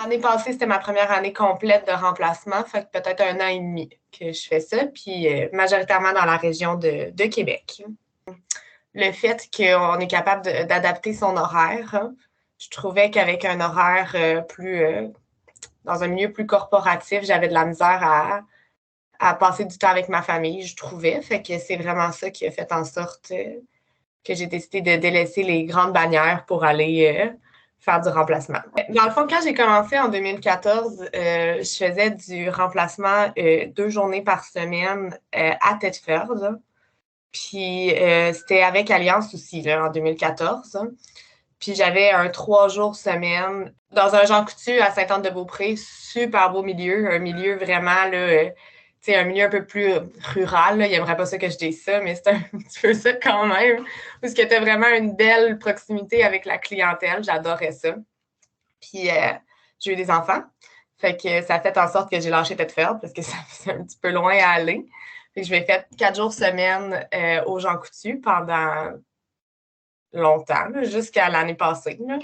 L'année passée, c'était ma première année complète de remplacement, fait que peut-être 1 an et demi que je fais ça, puis majoritairement dans la région de Québec. Le fait qu'on est capable d'adapter son horaire, hein, je trouvais qu'avec un horaire dans un milieu plus corporatif, j'avais de la misère à passer du temps avec ma famille, je trouvais. Fait que c'est vraiment ça qui a fait en sorte que j'ai décidé de délaisser les grandes bannières pour aller faire du remplacement. Dans le fond, quand j'ai commencé en 2014, je faisais du remplacement 2 journées par semaine à Thetford. Puis c'était avec Alliance aussi, là, en 2014. Puis j'avais un 3 jours semaine dans un Jean Coutu à Sainte-Anne-de-Beaupré, super beau milieu, un milieu vraiment, là, tu sais, un milieu un peu plus rural. Là. Il n'aimerait pas ça que je dise ça, mais c'est un petit peu ça quand même. Parce que tu as vraiment une belle proximité avec la clientèle. J'adorais ça. Puis j'ai eu des enfants. Fait que ça a fait en sorte que j'ai lâché Thetford parce que ça faisait un petit peu loin à aller. Fait que je m'ai fait 4 jours semaine au Jean Coutu pendant longtemps, là, jusqu'à l'année passée. Là.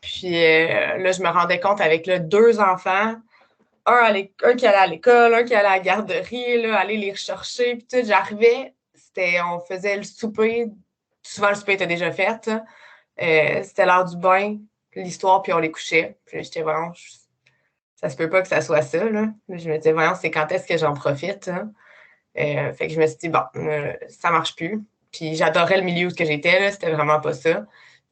Puis là, je me rendais compte avec là, 2 enfants, un qui allait à l'école, un qui allait à la garderie, là, aller les rechercher. Puis tout, j'arrivais, on faisait le souper. Souvent, le souper était déjà fait. C'était l'heure du bain, l'histoire, puis on les couchait. Puis là, j'étais vraiment, ça se peut pas que ça soit ça. Là. Je me disais, voyons, c'est quand est-ce que j'en profite? Hein? Fait que je me suis dit, bon, ça marche plus. Puis j'adorais le milieu où j'étais, là, c'était vraiment pas ça.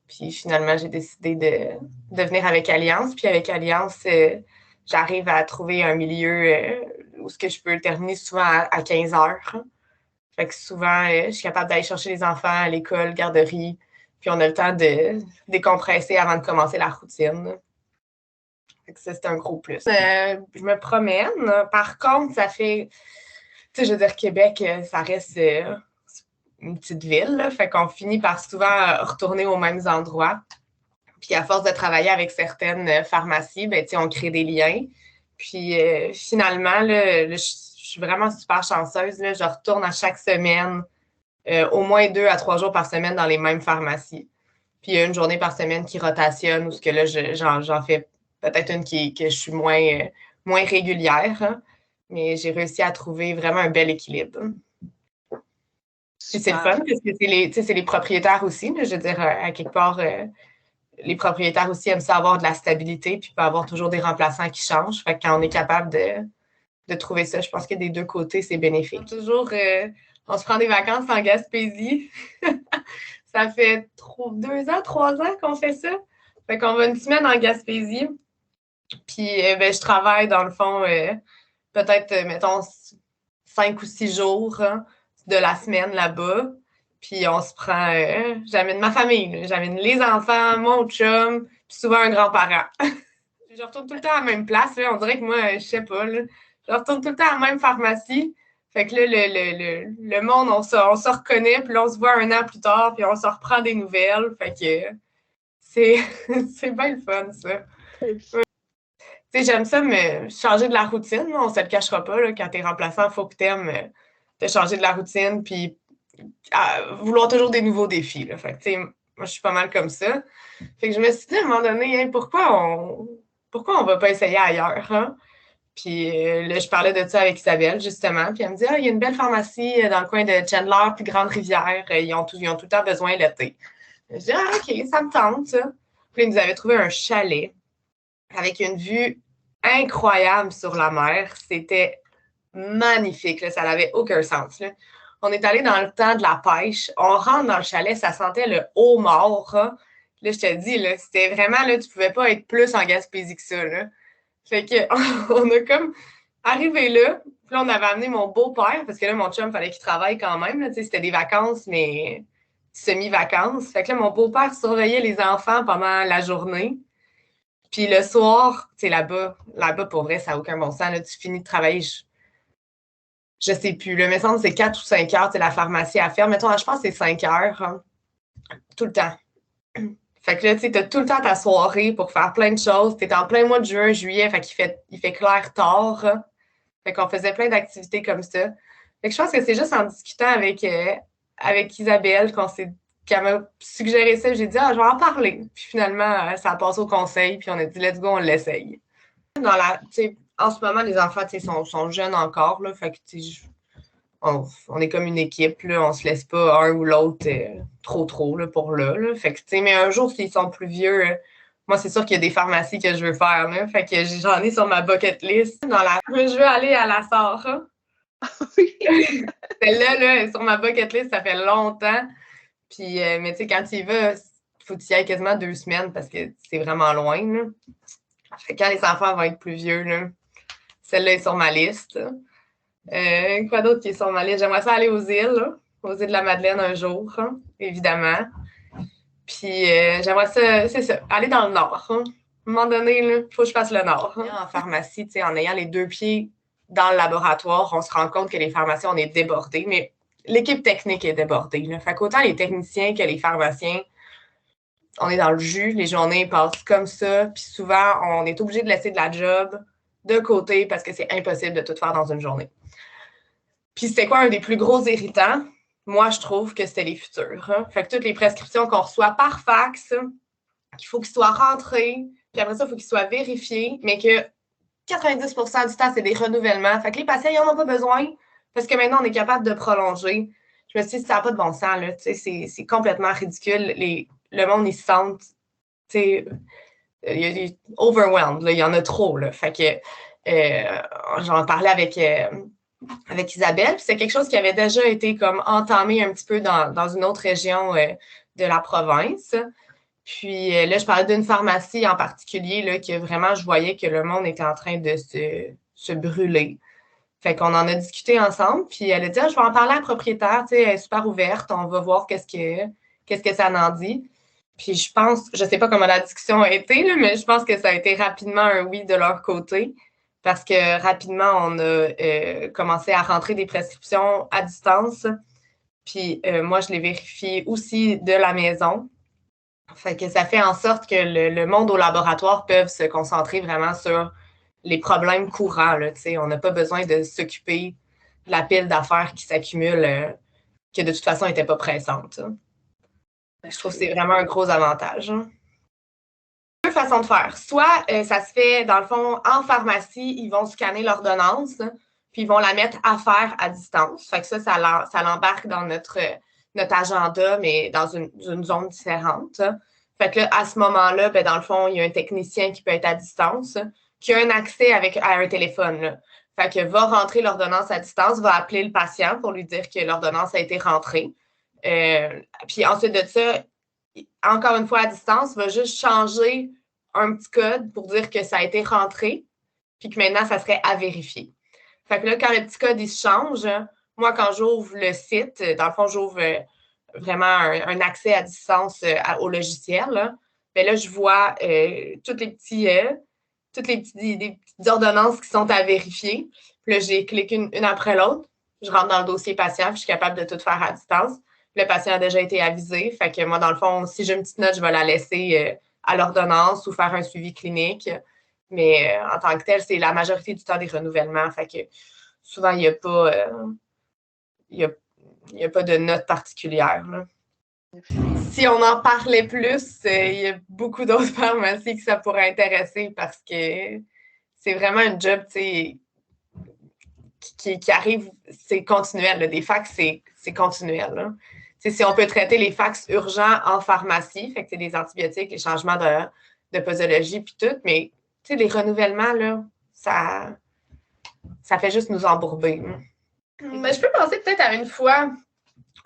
Puis finalement, j'ai décidé de venir avec Alliance. Puis avec Alliance, j'arrive à trouver un milieu où je peux terminer souvent à 15 heures. Fait que souvent, je suis capable d'aller chercher les enfants à l'école, garderie. Puis on a le temps de décompresser avant de commencer la routine. Fait que ça, c'est un gros plus. Je me promène. Par contre, ça fait... Tu sais, je veux dire, Québec, ça reste une petite ville. Là, fait qu'on finit par souvent retourner aux mêmes endroits. Puis à force de travailler avec certaines pharmacies, ben, on crée des liens. Puis finalement, là, je suis vraiment super chanceuse. Là, je retourne à chaque semaine, au moins 2 à 3 jours par semaine dans les mêmes pharmacies. Puis il y a une journée par semaine qui rotationne ou ce que là, j'en fais peut-être une que je suis moins régulière. Hein, mais j'ai réussi à trouver vraiment un bel équilibre. Puis c'est le fun parce que c'est les propriétaires aussi. Là, je veux dire, à quelque part, les propriétaires aussi aiment ça avoir de la stabilité puis pas avoir toujours des remplaçants qui changent. Fait que quand on est capable de trouver ça, je pense que des deux côtés, c'est bénéfique. Toujours, on se prend des vacances en Gaspésie. Ça fait 2 ans, 3 ans qu'on fait ça. Fait qu'on va une semaine en Gaspésie. Puis ben, je travaille dans le fond peut-être, mettons, 5 ou 6 jours hein, de la semaine là-bas. Puis on se prend, j'amène ma famille, là. J'amène les enfants, mon chum, puis souvent un grand-parent. Je retourne tout le temps à la même place. Là. On dirait que moi, je sais pas, là, je retourne tout le temps à la même pharmacie. Fait que là, le monde, on se reconnaît, puis là, on se voit 1 an plus tard, puis on se reprend des nouvelles. Fait que c'est bien le fun, ça. Tu sais, j'aime ça me changer de la routine. Là, on se le cachera pas. Là, quand t'es remplaçant, il faut que t'aimes te changer de la routine puis vouloir toujours des nouveaux défis. Là. Fait que, tu sais, moi, je suis pas mal comme ça. Fait que je me suis dit à un moment donné, hein, pourquoi on va pas essayer ailleurs? Hein? Puis là, je parlais de ça avec Isabelle, justement. Puis elle me dit, il y a une belle pharmacie dans le coin de Chandler puis Grande-Rivière. Ils ont tout le temps besoin l'été. Je dis, OK, ça me tente, ça. Puis ils nous avaient trouvé un chalet avec une vue incroyable sur la mer. C'était magnifique. Là. Ça n'avait aucun sens. Là. On est allé dans le temps de la pêche. On rentre dans le chalet, ça sentait le homard. Hein. Là, je te dis, là, c'était vraiment, là, tu ne pouvais pas être plus en Gaspésie que ça. Là. Fait qu'on a comme arrivé là. Puis là, on avait amené mon beau-père, parce que là, mon chum, il fallait qu'il travaille quand même. Là, c'était des vacances, mais semi-vacances. Fait que là, mon beau-père surveillait les enfants pendant la journée. Puis le soir, tu sais, là-bas, pour vrai, ça n'a aucun bon sens. Là, tu finis de travailler, je sais plus. Le me semble que c'est 4 ou 5 heures, tu sais, la pharmacie à faire. Mettons, je pense que c'est 5 heures, hein, tout le temps. Fait que là, tu sais, t'as tout le temps ta soirée pour faire plein de choses. T'es en plein mois de juin, juillet, fait il fait clair tard. Hein. Fait qu'on faisait plein d'activités comme ça. Fait que je pense que c'est juste en discutant avec Isabelle qu'elle m'a suggéré ça. J'ai dit, je vais en parler. Puis finalement, ça a passé au conseil, puis on a dit, let's go, on l'essaye. En ce moment, les enfants sont jeunes encore, là, fait que on est comme une équipe, là, on se laisse pas un ou l'autre trop là, pour là. Fait que, mais un jour, s'ils sont plus vieux, moi, c'est sûr qu'il y a des pharmacies que je veux faire. Là, fait que j'en ai sur ma bucket list. Je veux aller à la Sahara. Celle-là, là, sur ma bucket list, ça fait longtemps. Puis, mais tu sais, quand tu y vas, il faut que tu y ailles quasiment 2 semaines parce que c'est vraiment loin. Là. Fait que quand les enfants vont être plus vieux, là, celle-là est sur ma liste. Quoi d'autre qui est sur ma liste? J'aimerais ça aller aux îles, là, aux îles de la Madeleine un jour, hein, évidemment. Puis j'aimerais ça, c'est ça, aller dans le nord. Hein. À un moment donné, il faut que je fasse le nord. Hein. En pharmacie, en ayant les 2 pieds dans le laboratoire, on se rend compte que les pharmaciens, on est débordés, mais l'équipe technique est débordée. Là. Fait qu'autant les techniciens que les pharmaciens, on est dans le jus, les journées passent comme ça, puis souvent, on est obligé de laisser de la job de côté parce que c'est impossible de tout faire dans une journée. Puis c'était quoi un des plus gros irritants? Moi, je trouve que c'était les futurs. Hein? Fait que toutes les prescriptions qu'on reçoit par fax, qu'il faut qu'ils soient rentrés, puis après ça, il faut qu'ils soient vérifiés, mais que 90% du temps, c'est des renouvellements. Fait que les patients, ils n'en ont pas besoin parce que maintenant, on est capable de prolonger. Je me suis dit, ça n'a pas de bon sens, là. C'est complètement ridicule. Le monde, ils se sentent, il y a overwhelmed, là. Il y en a trop, là. Fait que j'en parlais avec Isabelle. C'est quelque chose qui avait déjà été comme entamé un petit peu dans une autre région de la province. Puis là, je parlais d'une pharmacie en particulier là, que vraiment, je voyais que le monde était en train de se brûler. Fait qu'on en a discuté ensemble. Puis elle a dit, je vais en parler à la propriétaire. Tu sais, elle est super ouverte. On va voir qu'est-ce que ça en dit. Puis je sais pas comment la discussion a été, là, mais je pense que ça a été rapidement un oui de leur côté parce que rapidement, on a commencé à rentrer des prescriptions à distance. Puis moi, je les vérifie aussi de la maison. Fait que ça fait en sorte que le monde au laboratoire peut se concentrer vraiment sur les problèmes courants. Là, on n'a pas besoin de s'occuper de la pile d'affaires qui s'accumule, que de toute façon n'était pas pressante. Je trouve que c'est vraiment un gros avantage. Hein. Deux façons de faire. Soit ça se fait, dans le fond, en pharmacie, ils vont scanner l'ordonnance, puis ils vont la mettre à faire à distance. Fait que ça l'embarque dans notre agenda, mais dans une zone différente. Fait que là, à ce moment-là, ben, dans le fond, il y a un technicien qui peut être à distance, qui a un accès à un téléphone. Là. Fait que va rentrer l'ordonnance à distance, va appeler le patient pour lui dire que l'ordonnance a été rentrée. Puis ensuite de ça, encore une fois à distance, va juste changer un petit code pour dire que ça a été rentré, puis que maintenant, ça serait à vérifier. Fait que là, quand le petit code, il se change, moi, quand j'ouvre le site, dans le fond, j'ouvre vraiment un accès à distance au logiciel. Là. Bien là, je vois toutes les petites ordonnances qui sont à vérifier. Puis là, j'ai cliqué une après l'autre. Je rentre dans le dossier patient, puis je suis capable de tout faire à distance. Le patient a déjà été avisé. Fait que moi, dans le fond, si j'ai une petite note, je vais la laisser à l'ordonnance ou faire un suivi clinique. Mais en tant que tel, c'est la majorité du temps des renouvellements. Fait que souvent, il n'y a pas il n'y a pas de note particulière. Là. Si on en parlait plus, il y a beaucoup d'autres pharmacies que ça pourrait intéresser parce que c'est vraiment un job qui arrive, c'est continuel. Là. Des fax, c'est continuel. Là. Si on peut traiter les fax urgents en pharmacie, fait que les antibiotiques, les changements de posologie puis tout, mais les renouvellements, là, ça fait juste nous embourber. Mais je peux penser peut-être à une fois,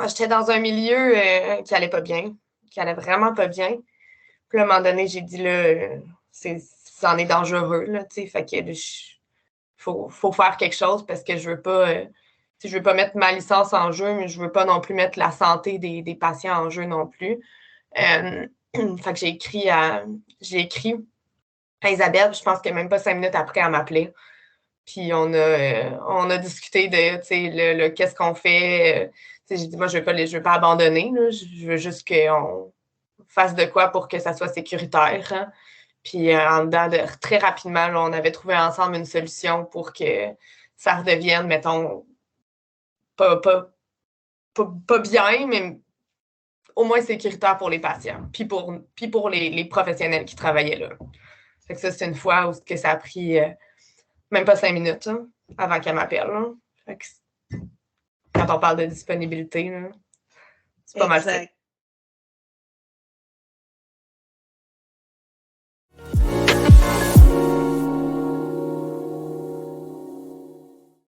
j'étais dans un milieu qui allait pas bien, qui allait vraiment pas bien. Puis à un moment donné, j'ai dit là, c'en est dangereux, là, tu sais, fait que faut faire quelque chose parce que je veux pas mettre ma licence en jeu, mais je veux pas non plus mettre la santé des patients en jeu non plus. Fait que j'ai écrit à Isabelle, je pense que même pas 5 minutes après, elle m'appelait. Puis on a discuté de qu'est-ce qu'on fait. J'ai dit, moi, je veux pas abandonner. Là. Je veux juste qu'on fasse de quoi pour que ça soit sécuritaire. Hein. Puis en dedans très rapidement, là, on avait trouvé ensemble une solution pour que ça redevienne, mettons, pas bien, mais au moins sécuritaire pour les patients, puis pour les professionnels qui travaillaient là. Fait que ça, c'est une fois où que ça a pris même pas 5 minutes là, avant qu'elle m'appelle. Là. Fait que quand on parle de disponibilité, là, c'est pas mal ça. Exact.